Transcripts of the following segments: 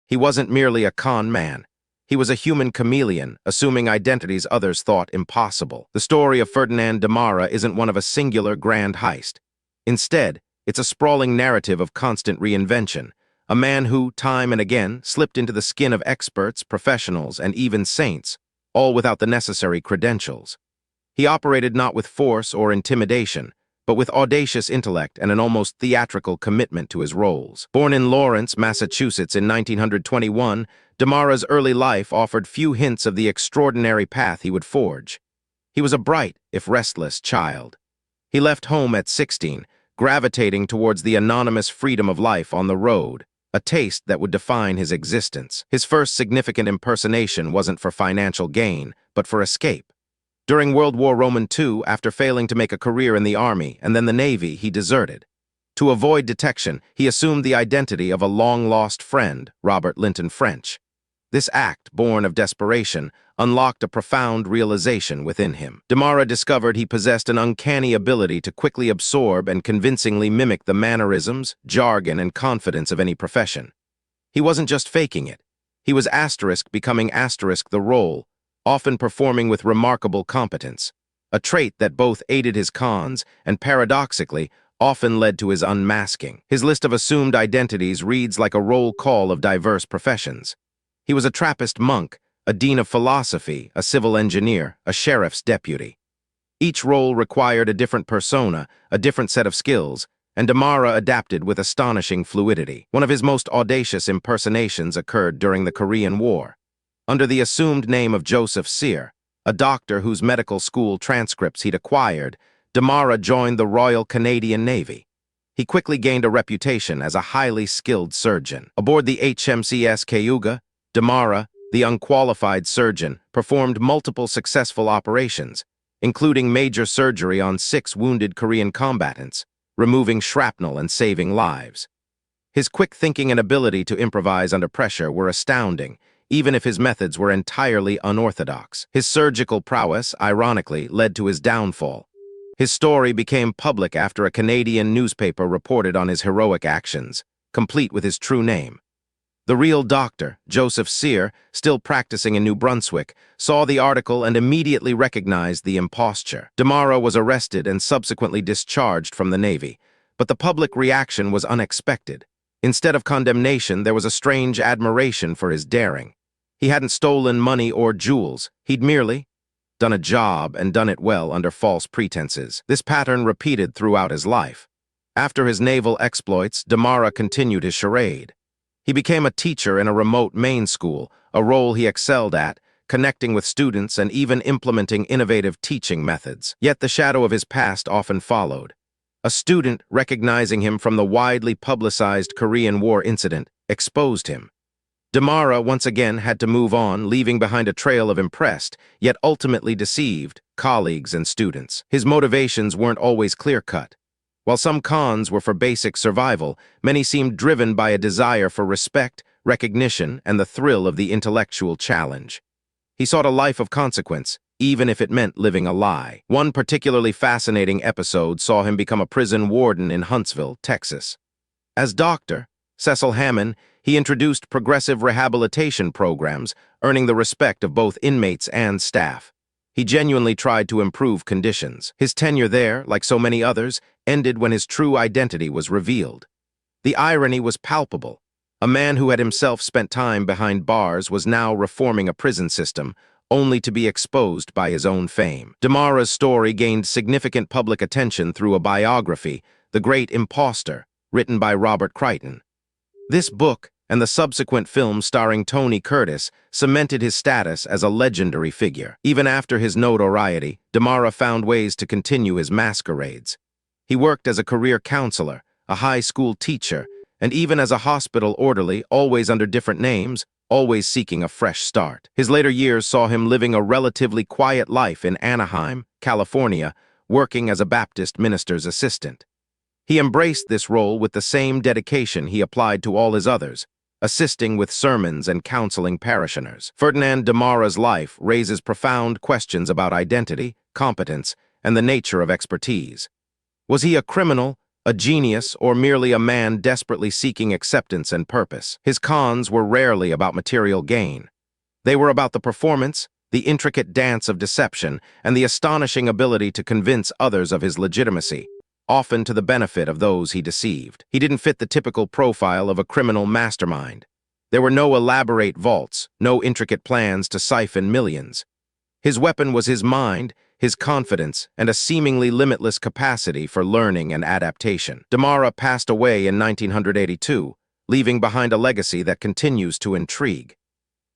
He wasn't merely a con man. He was a human chameleon, assuming identities others thought impossible. The story of Ferdinand Demara isn't one of a singular grand heist. Instead, it's a sprawling narrative of constant reinvention, a man who, time and again, slipped into the skin of experts, professionals, and even saints, all without the necessary credentials. He operated not with force or intimidation, but with audacious intellect and an almost theatrical commitment to his roles. Born in Lawrence, Massachusetts in 1921, Demara's early life offered few hints of the extraordinary path he would forge. He was a bright, if restless, child. He left home at 16, gravitating towards the anonymous freedom of life on the road, a taste that would define his existence. His first significant impersonation wasn't for financial gain, but for escape. During World War II, after failing to make a career in the Army and then the Navy, he deserted. To avoid detection, he assumed the identity of a long-lost friend, Robert Linton French. This act, born of desperation, unlocked a profound realization within him. Demara discovered he possessed an uncanny ability to quickly absorb and convincingly mimic the mannerisms, jargon, and confidence of any profession. He wasn't just faking it. He was becoming the role, often performing with remarkable competence, a trait that both aided his cons and, paradoxically, often led to his unmasking. His list of assumed identities reads like a roll call of diverse professions. He was a Trappist monk, a dean of philosophy, a civil engineer, a sheriff's deputy. Each role required a different persona, a different set of skills, and Demara adapted with astonishing fluidity. One of his most audacious impersonations occurred during the Korean War. Under the assumed name of Joseph Sear, a doctor whose medical school transcripts he'd acquired, Demara joined the Royal Canadian Navy. He quickly gained a reputation as a highly skilled surgeon. Aboard the HMCS Cayuga, Demara, the unqualified surgeon, performed multiple successful operations, including major surgery on 6 wounded Korean combatants, removing shrapnel and saving lives. His quick thinking and ability to improvise under pressure were astounding, even if his methods were entirely unorthodox. His surgical prowess, ironically, led to his downfall. His story became public after a Canadian newspaper reported on his heroic actions, complete with his true name. The real doctor, Joseph Sear, still practicing in New Brunswick, saw the article and immediately recognized the imposture. Demara was arrested and subsequently discharged from the Navy, but the public reaction was unexpected. Instead of condemnation, there was a strange admiration for his daring. He hadn't stolen money or jewels. He'd merely done a job and done it well under false pretenses. This pattern repeated throughout his life. After his naval exploits, Demara continued his charade. He became a teacher in a remote Maine school, a role he excelled at, connecting with students and even implementing innovative teaching methods. Yet the shadow of his past often followed. A student, recognizing him from the widely publicized Korean War incident, exposed him. Demara once again had to move on, leaving behind a trail of impressed, yet ultimately deceived, colleagues and students. His motivations weren't always clear-cut. While some cons were for basic survival, many seemed driven by a desire for respect, recognition, and the thrill of the intellectual challenge. He sought a life of consequence, even if it meant living a lie. One particularly fascinating episode saw him become a prison warden in Huntsville, Texas. As Dr. Cecil Hammond, he introduced progressive rehabilitation programs, earning the respect of both inmates and staff. He genuinely tried to improve conditions. His tenure there, like so many others, ended when his true identity was revealed. The irony was palpable. A man who had himself spent time behind bars was now reforming a prison system, only to be exposed by his own fame. Demara's story gained significant public attention through a biography, The Great Impostor, written by Robert Crichton. This book, and the subsequent film starring Tony Curtis, cemented his status as a legendary figure. Even after his notoriety, Demara found ways to continue his masquerades. He worked as a career counselor, a high school teacher, and even as a hospital orderly, always under different names, always seeking a fresh start. His later years saw him living a relatively quiet life in Anaheim, California, working as a Baptist minister's assistant. He embraced this role with the same dedication he applied to all his others, assisting with sermons and counseling parishioners. Ferdinand Demara's life raises profound questions about identity, competence, and the nature of expertise. Was he a criminal, a genius, or merely a man desperately seeking acceptance and purpose. His cons were rarely about material gain. They were about the performance, the intricate dance of deception, and the astonishing ability to convince others of his legitimacy, often to the benefit of those he deceived. He didn't fit the typical profile of a criminal mastermind. There were no elaborate vaults, no intricate plans to siphon millions. His weapon was his mind, his confidence, and a seemingly limitless capacity for learning and adaptation. Demara passed away in 1982, leaving behind a legacy that continues to intrigue.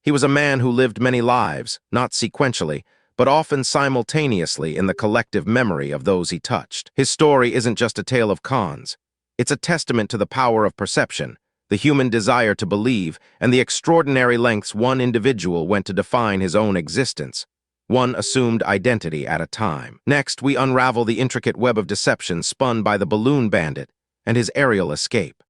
He was a man who lived many lives, not sequentially, but often simultaneously in the collective memory of those he touched. His story isn't just a tale of cons. It's a testament to the power of perception, the human desire to believe, and the extraordinary lengths one individual went to define his own existence, one assumed identity at a time. Next, we unravel the intricate web of deception spun by the balloon bandit and his aerial escape.